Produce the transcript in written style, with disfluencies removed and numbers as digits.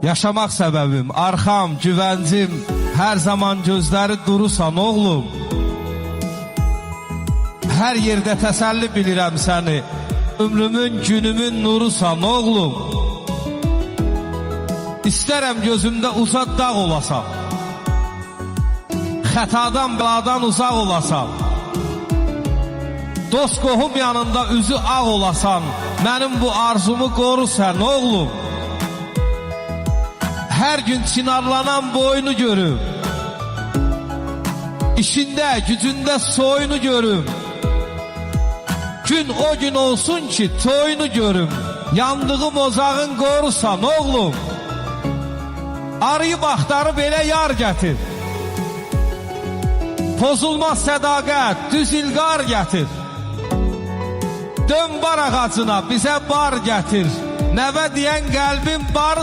Yaşamaq səbəbim, arxam, güvəncim, hər zaman gözləri durusan oğlum. Hər yerdə təsəlli bilirəm səni, ömrümün, günümün nurusan oğlum. İstərəm gözümdə uzaq dağ olasan, xətadan, bəladan uzaq olasan, dost qohum yanında üzü ağ olasan, mənim bu arzumu qoru sən oğlum. Hər gün çinarlanan boynu görüm, işində, gücündə soyunu görüm. Gün o gün olsun ki toyunu görüm, yandığım ocağın qorusan oğlum. Arıyıb axtarıb elə yar gətir, pozulmaz sədaqət, düz ilqar gətir. Dön bar ağacına bizə bar gətir, nəvə deyən qəlbin barı